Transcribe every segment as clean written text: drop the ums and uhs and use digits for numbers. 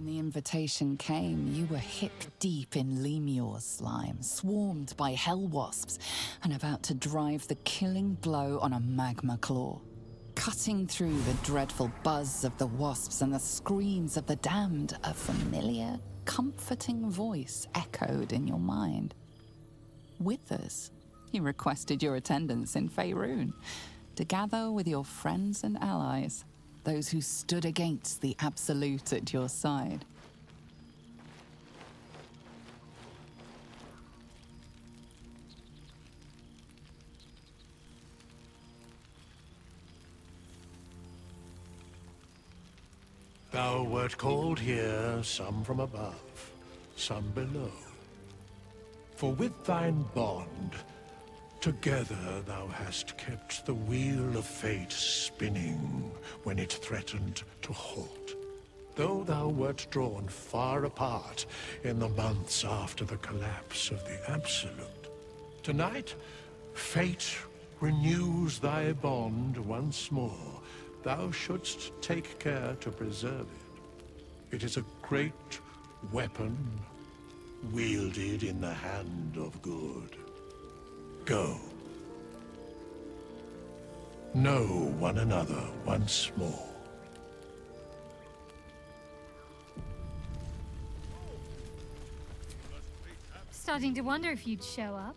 When the invitation came, you were hip-deep in Lemure slime, swarmed by hell wasps, and about to drive the killing blow on a magma claw. Cutting through the dreadful buzz of the wasps and the screams of the damned, a familiar, comforting voice echoed in your mind. Withers, he requested your attendance in Faerun, to gather with your friends and allies, those who stood against the Absolute at your side. Thou wert called here, some from above, some below. For with thine bond, together thou hast kept the wheel of fate spinning when it threatened to halt. Though thou wert drawn far apart in the months after the collapse of the Absolute, tonight, fate renews thy bond once more. Thou shouldst take care to preserve it. It is a great weapon, wielded in the hand of good. Go. Know one another once more. Starting to wonder if you'd show up.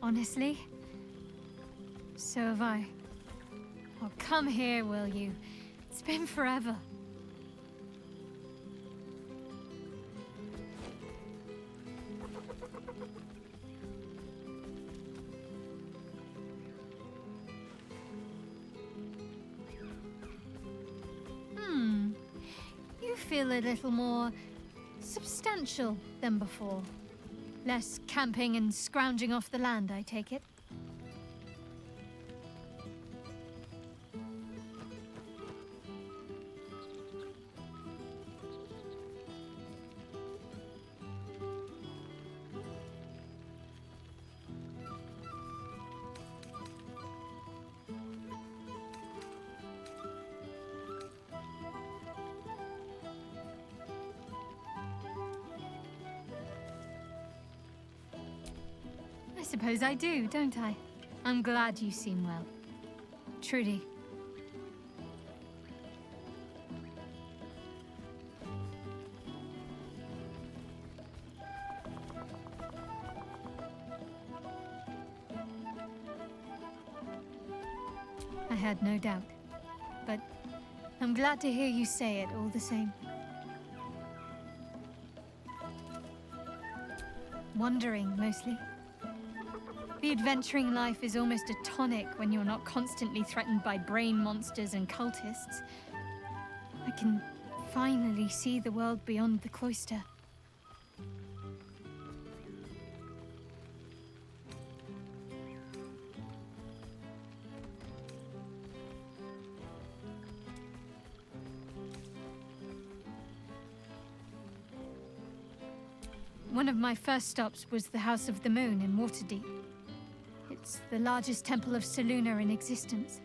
Honestly, so have I. Oh, come here, will you? It's been forever. You feel a little more substantial than before. Less camping and scrounging off the land, I take it? I suppose I do, don't I? I'm glad you seem well. Trudy. I had no doubt, but I'm glad to hear you say it all the same. Wandering, mostly. The adventuring life is almost a tonic when you're not constantly threatened by brain monsters and cultists. I can finally see the world beyond the cloister. One of my first stops was the House of the Moon in Waterdeep. It's the largest temple of Selûne in existence.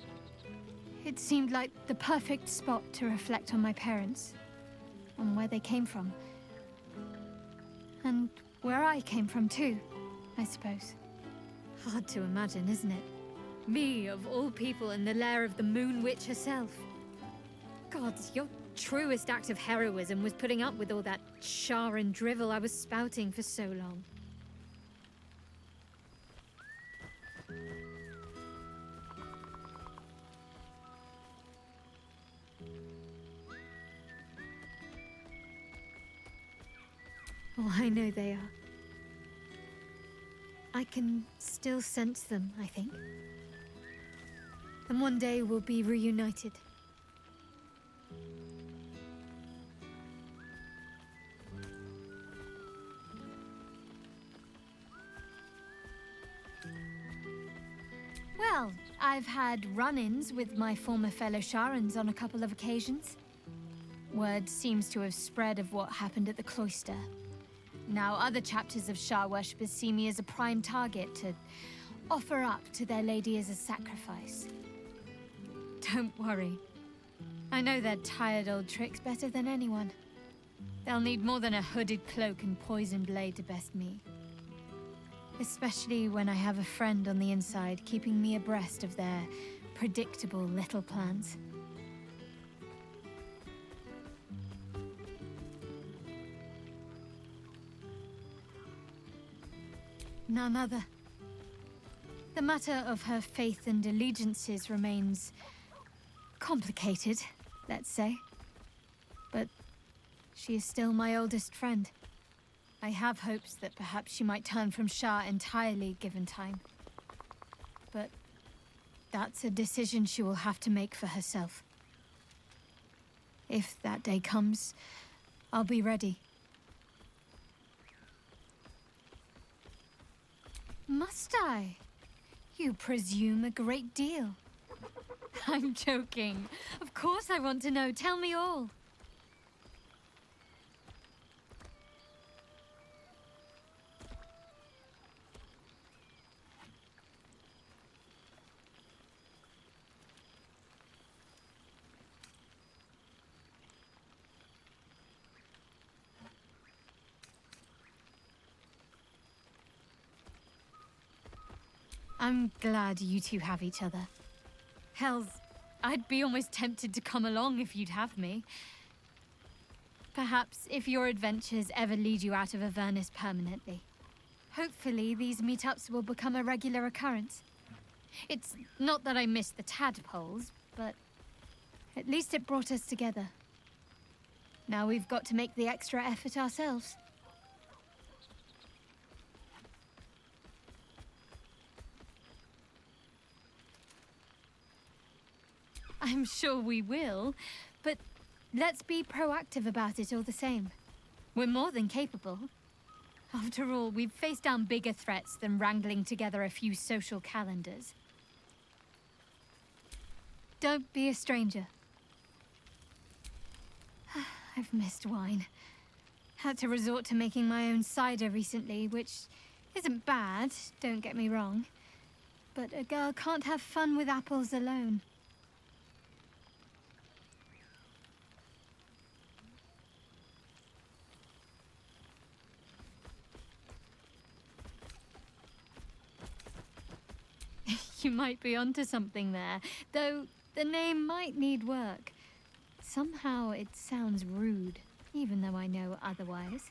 It seemed like the perfect spot to reflect on my parents, on where they came from. And where I came from too, I suppose. Hard to imagine, isn't it? Me, of all people, in the lair of the Moon Witch herself. Gods, your truest act of heroism was putting up with all that char and drivel I was spouting for so long. Oh, I know they are. I can still sense them, I think. And one day we'll be reunited. Well, I've had run-ins with my former fellow Sharans on a couple of occasions. Word seems to have spread of what happened at the cloister. Now other chapters of Shar worshippers see me as a prime target to offer up to their lady as a sacrifice. Don't worry. I know their tired old tricks better than anyone. They'll need more than a hooded cloak and poison blade to best me. Especially when I have a friend on the inside keeping me abreast of their predictable little plans. None other. The matter of her faith and allegiances remains complicated, let's say. But she is still my oldest friend. I have hopes that perhaps she might turn from Shar entirely given time. But that's a decision she will have to make for herself. If that day comes, I'll be ready. Must I? You presume a great deal. I'm joking. Of course I want to know. Tell me all. I'm glad you two have each other. Hells, I'd be almost tempted to come along if you'd have me. Perhaps if your adventures ever lead you out of Avernus permanently. Hopefully these meetups will become a regular occurrence. It's not that I miss the tadpoles, but at least it brought us together. Now we've got to make the extra effort ourselves. I'm sure we will, but let's be proactive about it all the same. We're more than capable. After all, we've faced down bigger threats than wrangling together a few social calendars. Don't be a stranger. I've missed wine. Had to resort to making my own cider recently, which isn't bad, don't get me wrong. But a girl can't have fun with apples alone. You might be onto something there, though the name might need work. Somehow it sounds rude, even though I know otherwise.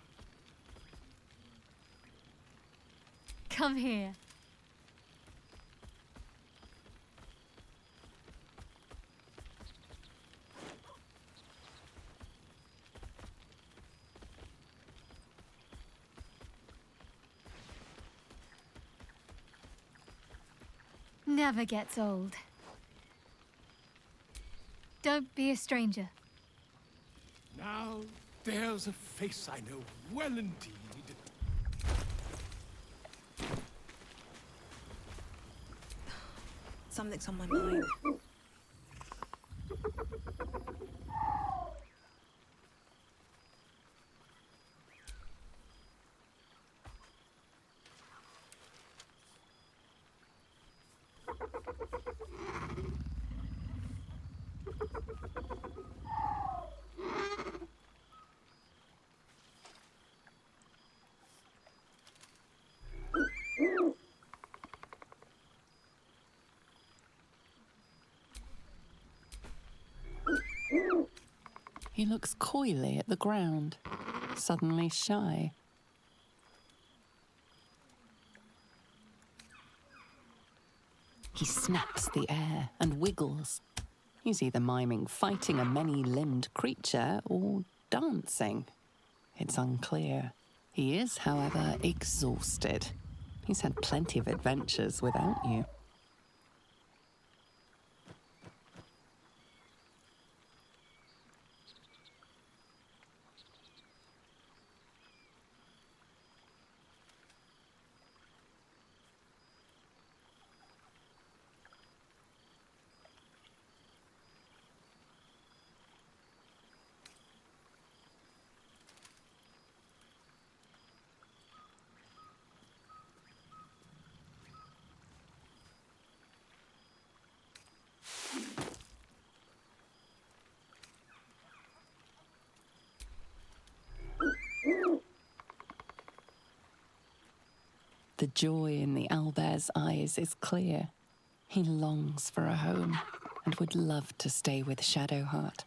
Come here. Never gets old. Don't be a stranger. Now, there's a face I know well indeed. Something's on my mind. He looks coyly at the ground, suddenly shy. He snaps the air and wiggles. He's either miming fighting a many-limbed creature or dancing. It's unclear. He is, however, exhausted. He's had plenty of adventures without you. The joy in the owlbear's eyes is clear. He longs for a home and would love to stay with Shadowheart.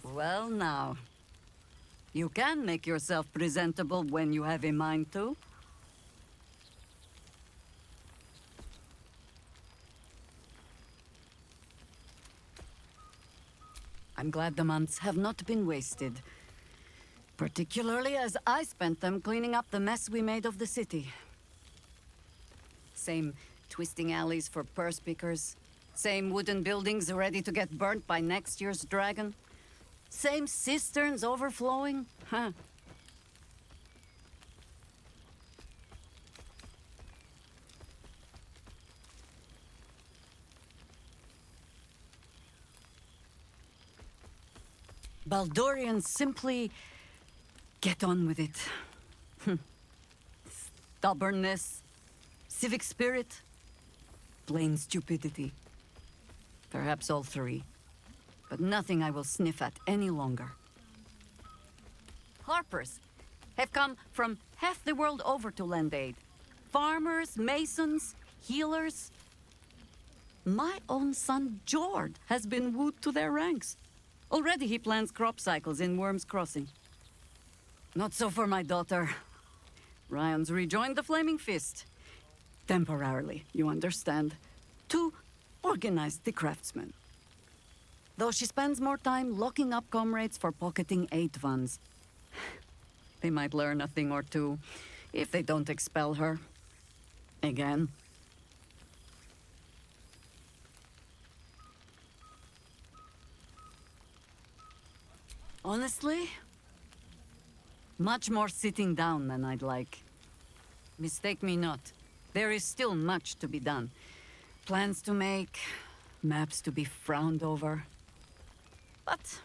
Well now, you can make yourself presentable when you have a mind to. I'm glad the months have not been wasted. Particularly as I spent them cleaning up the mess we made of the city. Same twisting alleys for purse pickers. Same wooden buildings ready to get burnt by next year's dragon. Same cisterns overflowing. Huh. Baldurians simply get on with it. Stubbornness, civic spirit, plain stupidity. Perhaps all three. But nothing I will sniff at any longer. Harpers have come from half the world over to lend aid. Farmers, masons, healers. My own son, Jord, has been wooed to their ranks. Already he plans crop cycles in Worm's Crossing. Not so for my daughter. Ryan's rejoined the Flaming Fist. Temporarily, you understand. To organize the craftsmen. Though she spends more time locking up comrades for pocketing aid funds. They might learn a thing or two, if they don't expel her. Again. Honestly, much more sitting down than I'd like. Mistake me not. There is still much to be done. Plans to make, maps to be frowned over. But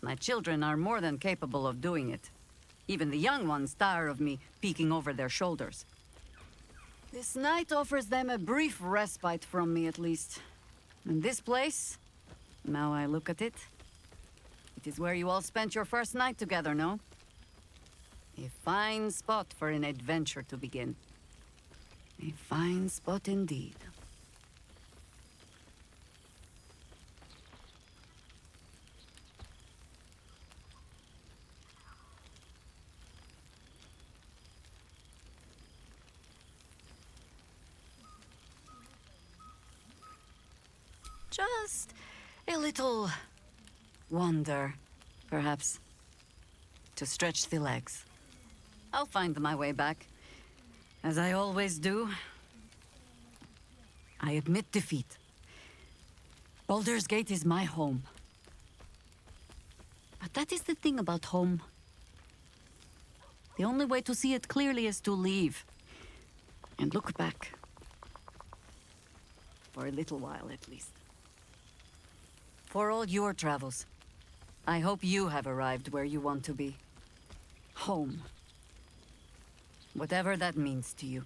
my children are more than capable of doing it. Even the young ones tire of me peeking over their shoulders. This night offers them a brief respite from me, at least. And this place, now I look at it, it is where you all spent your first night together, no? A fine spot for an adventure to begin. A fine spot indeed. Just a little wander, perhaps, to stretch the legs. I'll find my way back, as I always do. I admit defeat. Baldur's Gate is my home. But that is the thing about home. The only way to see it clearly is to leave. And look back. For a little while, at least. For all your travels, I hope you have arrived where you want to be. Home. Whatever that means to you.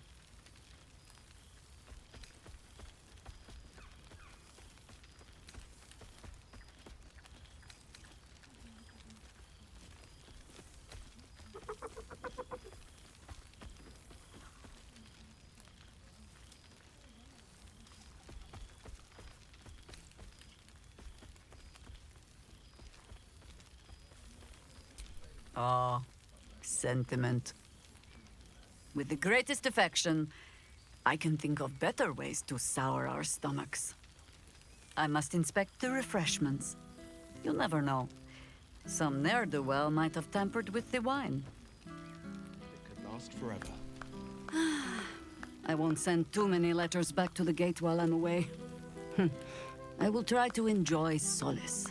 Ah, sentiment. With the greatest affection, I can think of better ways to sour our stomachs. I must inspect the refreshments. You'll never know. Some ne'er-do-well might have tampered with the wine. It could last forever. I won't send too many letters back to the gate while I'm away. I will try to enjoy solace.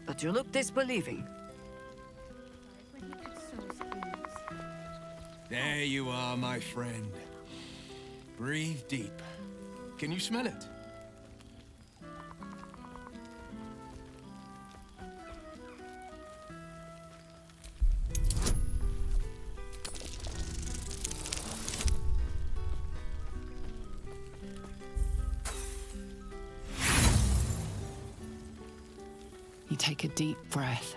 But you look disbelieving. When he could sow seeds. There you are, my friend. Breathe deep. Can you smell it? You take a deep breath,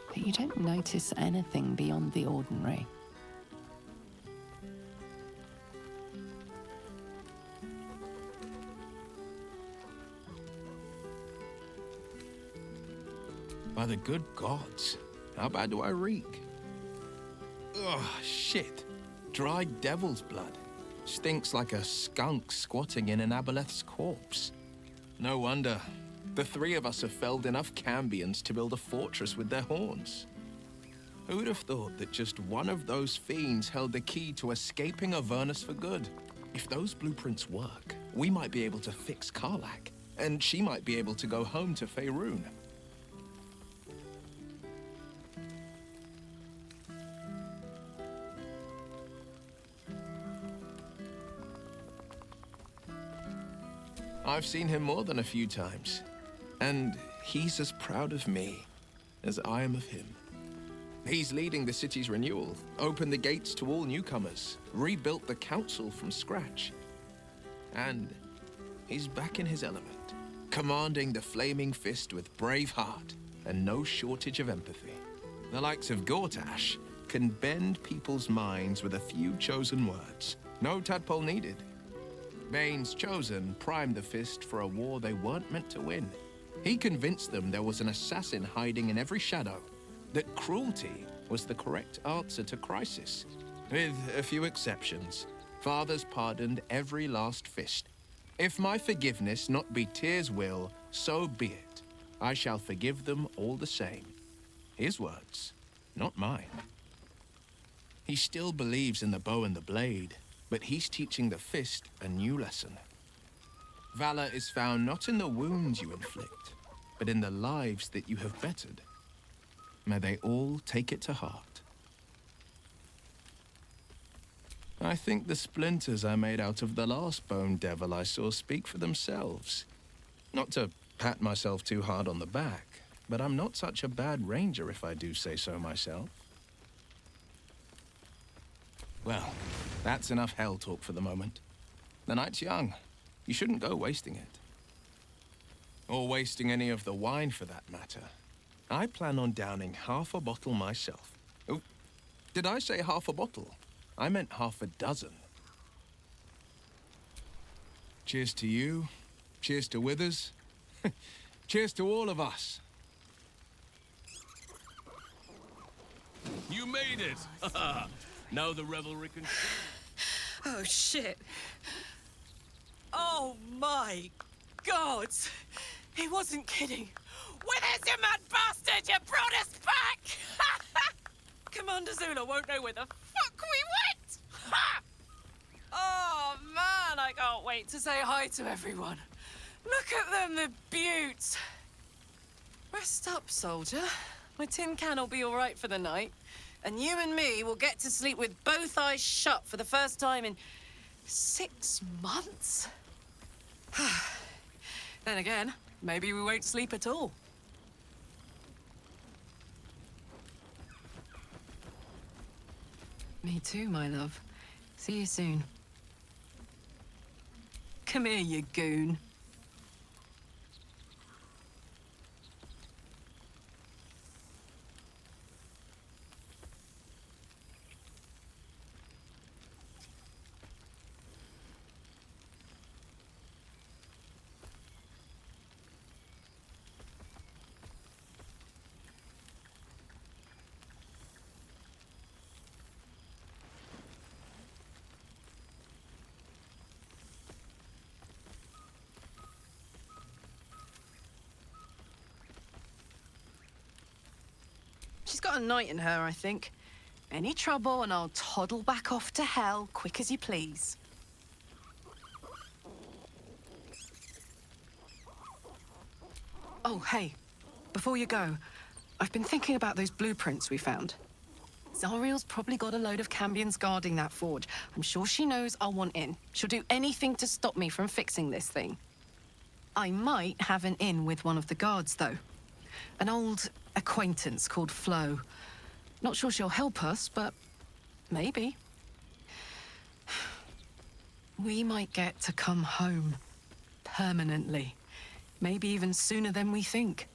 but you don't notice anything beyond the ordinary. By the good gods, how bad do I reek? Ugh, shit. Dry devil's blood. Stinks like a skunk squatting in an aboleth's corpse. No wonder. The three of us have felled enough Cambions to build a fortress with their horns. Who would have thought that just one of those fiends held the key to escaping Avernus for good? If those blueprints work, we might be able to fix Karlach, and she might be able to go home to Faerun. I've seen him more than a few times, and he's as proud of me as I am of him. He's leading the city's renewal, opened the gates to all newcomers, rebuilt the council from scratch. And he's back in his element, commanding the Flaming Fist with brave heart and no shortage of empathy. The likes of Gortash can bend people's minds with a few chosen words. No tadpole needed. Bane's Chosen primed the Fist for a war they weren't meant to win. He convinced them there was an assassin hiding in every shadow, that cruelty was the correct answer to crisis. With a few exceptions, fathers pardoned every last fist. If my forgiveness not be Tyr's will, so be it. I shall forgive them all the same. His words, not mine. He still believes in the bow and the blade, but he's teaching the Fist a new lesson. Valor is found not in the wounds you inflict, but in the lives that you have bettered. May they all take it to heart. I think the splinters I made out of the last bone devil I saw speak for themselves. Not to pat myself too hard on the back, but I'm not such a bad ranger if I do say so myself. Well, that's enough hell talk for the moment. The night's young. You shouldn't go wasting it. Or wasting any of the wine for that matter. I plan on downing half a bottle myself. Oh, did I say half a bottle? I meant half a dozen. Cheers to you. Cheers to Withers. Cheers to all of us. You made it! Now the revelry can... Oh, shit. Oh, my God. He wasn't kidding. Withers, you mad bastard! You brought us back! Commander Zula won't know where the fuck we went! Ha! Oh, man, I can't wait to say hi to everyone. Look at them, the beauts. Rest up, soldier. My tin can will be all right for the night. And you and me will get to sleep with both eyes shut for the first time in 6 months? Then again, maybe we won't sleep at all. Me too, my love. See you soon. Come here, you goon. She's got a knight in her, I think. Any trouble and I'll toddle back off to hell, quick as you please. Oh, hey. Before you go, I've been thinking about those blueprints we found. Zariel's probably got a load of Cambions guarding that forge. I'm sure she knows I'll want in. She'll do anything to stop me from fixing this thing. I might have an in with one of the guards, though. An old acquaintance called Flo. Not sure she'll help us, but maybe. We might get to come home. Permanently. Maybe even sooner than we think.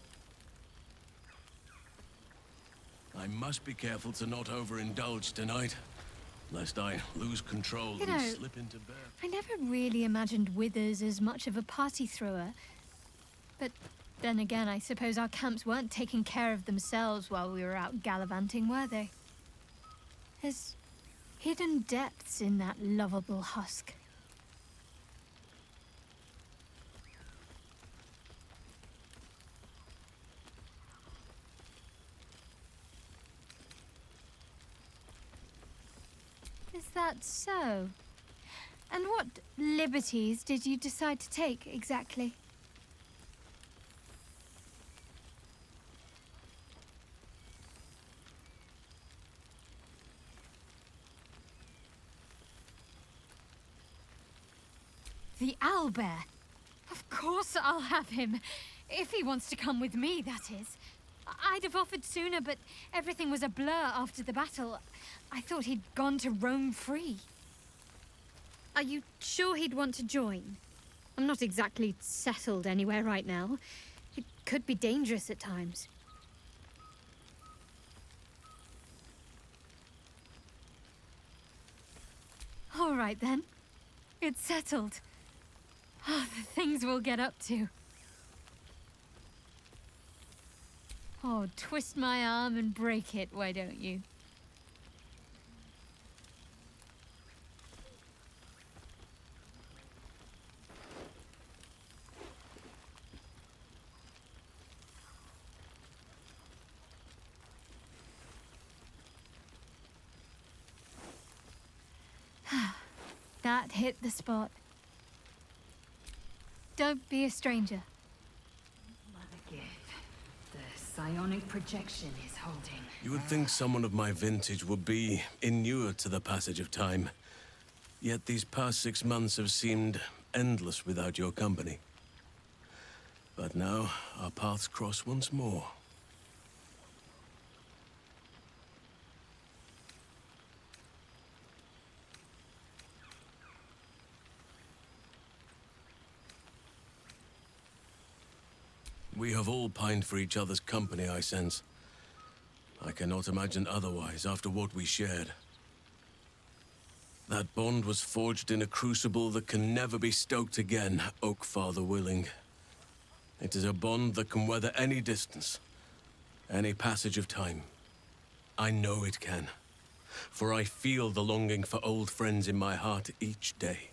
I must be careful to not overindulge tonight, lest I lose control You and know, slip into bed. I never really imagined Withers as much of a party thrower. But then again, I suppose our camps weren't taking care of themselves while we were out gallivanting, were they? There's hidden depths in that lovable husk. Is that so? And what liberties did you decide to take, exactly? The owlbear? Of course I'll have him. If he wants to come with me, that is. I'd have offered sooner, but everything was a blur after the battle. I thought he'd gone to roam free. Are you sure he'd want to join? I'm not exactly settled anywhere right now. It could be dangerous at times. All right, then. It's settled. Oh, the things we'll get up to. Oh, twist my arm and break it, why don't you? That hit the spot. Don't be a stranger. The psionic projection is holding. You would think someone of my vintage would be inured to the passage of time. Yet these past 6 months have seemed endless without your company. But now, our paths cross once more. We have all pined for each other's company, I sense. I cannot imagine otherwise after what we shared. That bond was forged in a crucible that can never be stoked again, Oak Father willing. It is a bond that can weather any distance, any passage of time. I know it can, for I feel the longing for old friends in my heart each day.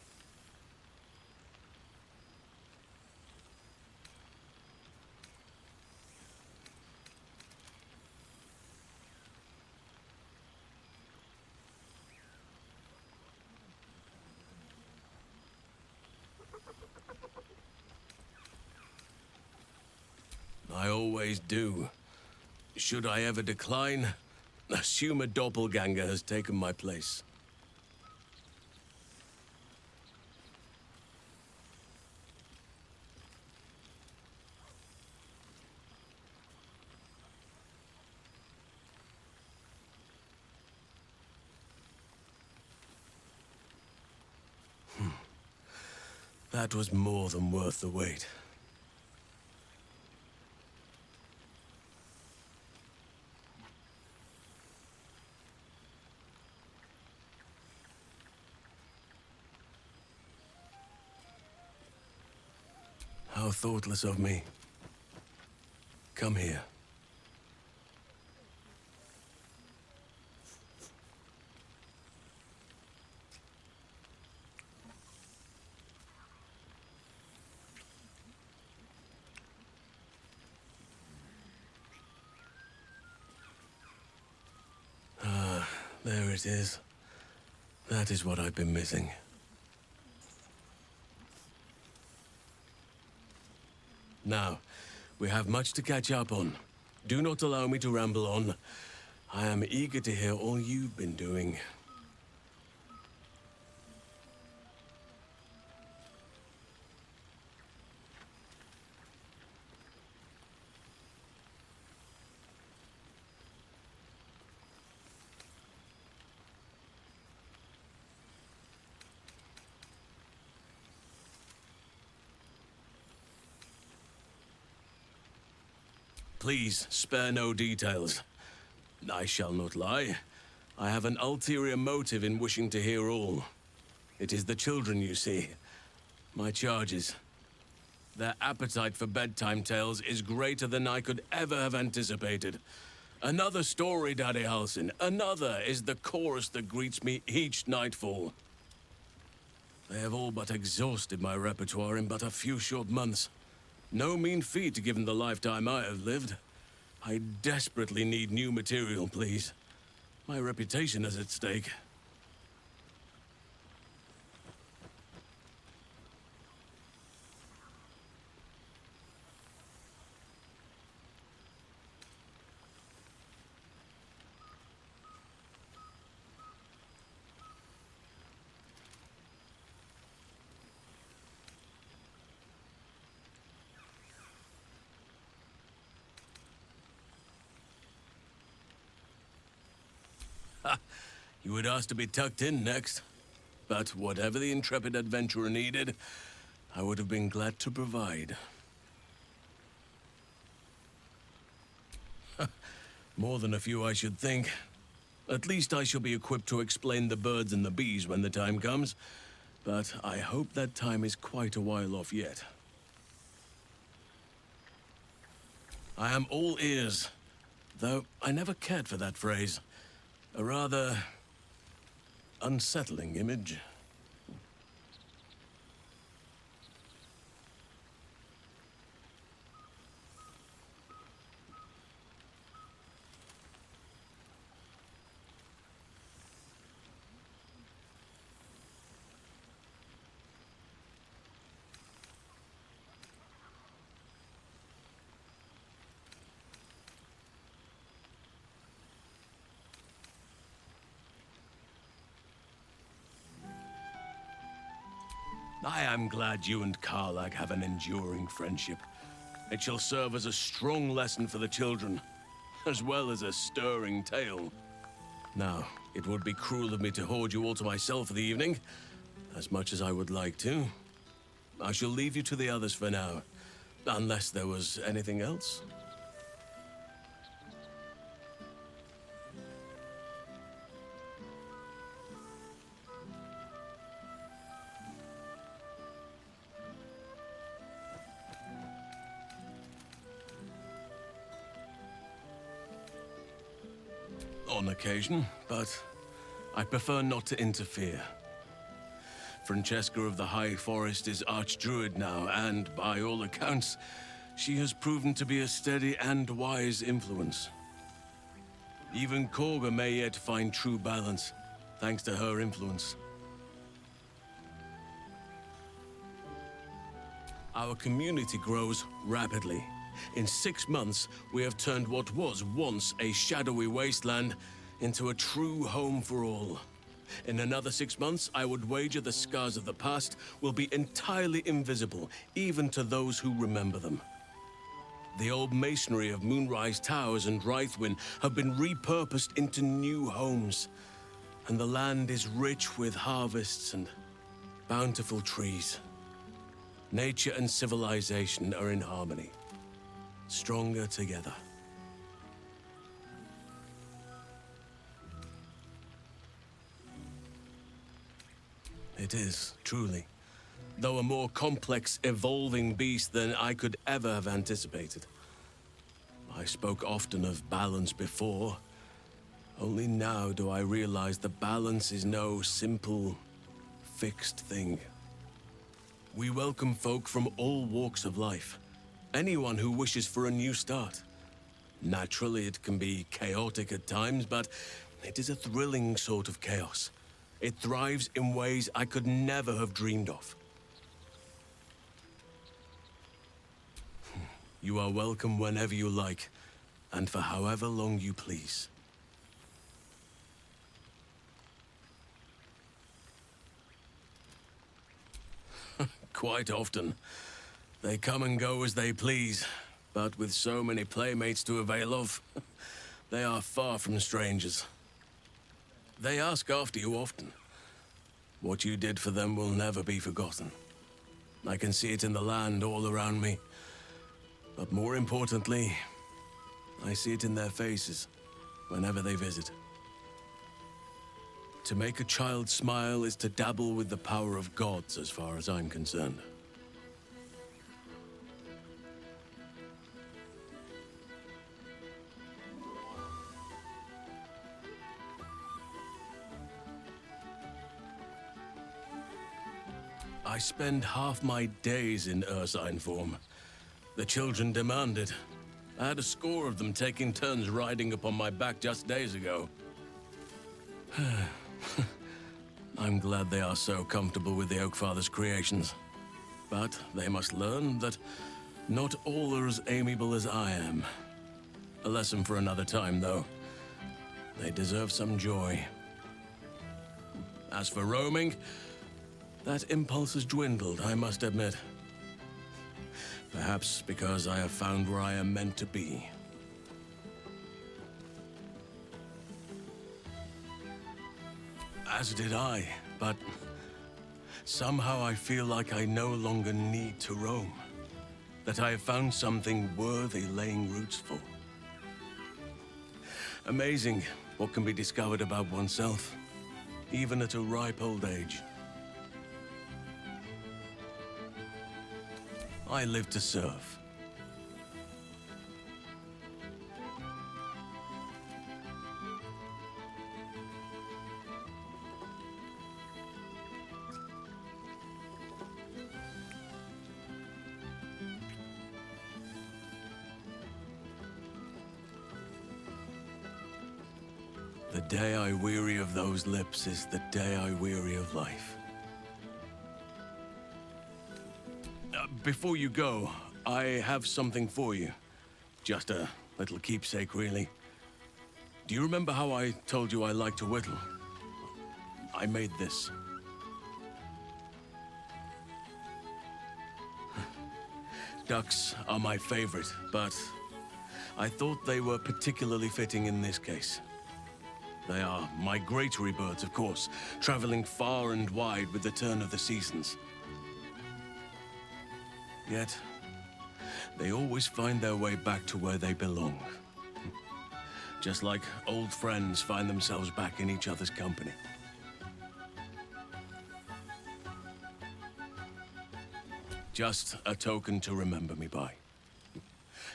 I always do. Should I ever decline, assume a doppelganger has taken my place. That was more than worth the wait. How thoughtless of me. Come here. There it is. That is what I've been missing. Now, we have much to catch up on. Do not allow me to ramble on. I am eager to hear all you've been doing. Please, spare no details. I shall not lie. I have an ulterior motive in wishing to hear all. It is the children, you see. My charges. Their appetite for bedtime tales is greater than I could ever have anticipated. Another story, Daddy Halsin. Another is the chorus that greets me each nightfall. They have all but exhausted my repertoire in but a few short months. No mean feat given the lifetime I have lived. I desperately need new material, please. My reputation is at stake. You would ask to be tucked in next. But whatever the intrepid adventurer needed, I would have been glad to provide. More than a few, I should think. At least I shall be equipped to explain the birds and the bees when the time comes. But I hope that time is quite a while off yet. I am all ears, though I never cared for that phrase. A rather unsettling image. I am glad you and Karlak have an enduring friendship. It shall serve as a strong lesson for the children, as well as a stirring tale. Now, it would be cruel of me to hoard you all to myself for the evening, as much as I would like to. I shall leave you to the others for now, unless there was anything else. On occasion, but I prefer not to interfere. Francesca of the High Forest is Archdruid now, and by all accounts, she has proven to be a steady and wise influence. Even Korga may yet find true balance, thanks to her influence. Our community grows rapidly. In 6 months, we have turned what was once a shadowy wasteland into a true home for all. In another 6 months, I would wager the scars of the past will be entirely invisible, even to those who remember them. The old masonry of Moonrise Towers and Rythwin have been repurposed into new homes, and the land is rich with harvests and bountiful trees. Nature and civilization are in harmony. Stronger together. It is, truly. Though a more complex, evolving beast than I could ever have anticipated. I spoke often of balance before. Only now do I realize that balance is no simple, fixed thing. We welcome folk from all walks of life. Anyone who wishes for a new start. Naturally, it can be chaotic at times, but It is a thrilling sort of chaos. It thrives in ways I could never have dreamed of. You are welcome whenever you like, and for however long you please. Quite often. They come and go as they please, but with so many playmates to avail of, they are far from strangers. They ask after you often. What you did for them will never be forgotten. I can see it in the land all around me. But more importantly, I see it in their faces whenever they visit. To make a child smile is to dabble with the power of gods, as far as I'm concerned. I spend half my days in ursine form. The children demand it. I had a score of them taking turns riding upon my back just days ago. I'm glad they are so comfortable with the Oakfather's creations. But they must learn that not all are as amiable as I am. A lesson for another time, though. They deserve some joy. As for roaming, that impulse has dwindled, I must admit. Perhaps because I have found where I am meant to be. As did I, but somehow I feel like I no longer need to roam. That I have found something worthy laying roots for. Amazing what can be discovered about oneself, even at a ripe old age. I live to serve. The day I weary of those lips is the day I weary of life. Before you go, I have something for you. Just a little keepsake, really. Do you remember how I told you I like to whittle? I made this. Ducks are my favorite, but I thought they were particularly fitting in this case. They are migratory birds, of course, traveling far and wide with the turn of the seasons. Yet, they always find their way back to where they belong. Just like old friends find themselves back in each other's company. Just a token to remember me by.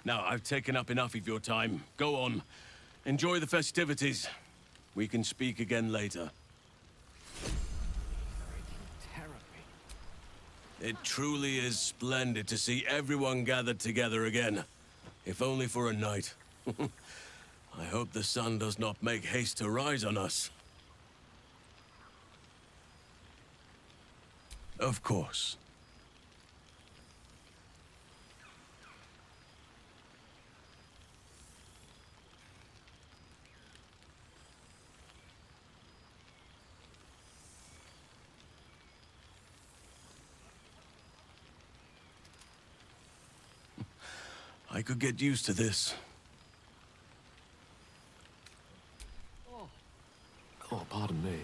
Now, I've taken up enough of your time. Go on. Enjoy the festivities. We can speak again later. It truly is splendid to see everyone gathered together again, if only for a night. I hope the sun does not make haste to rise on us. Of course. I could get used to this. Oh, pardon me.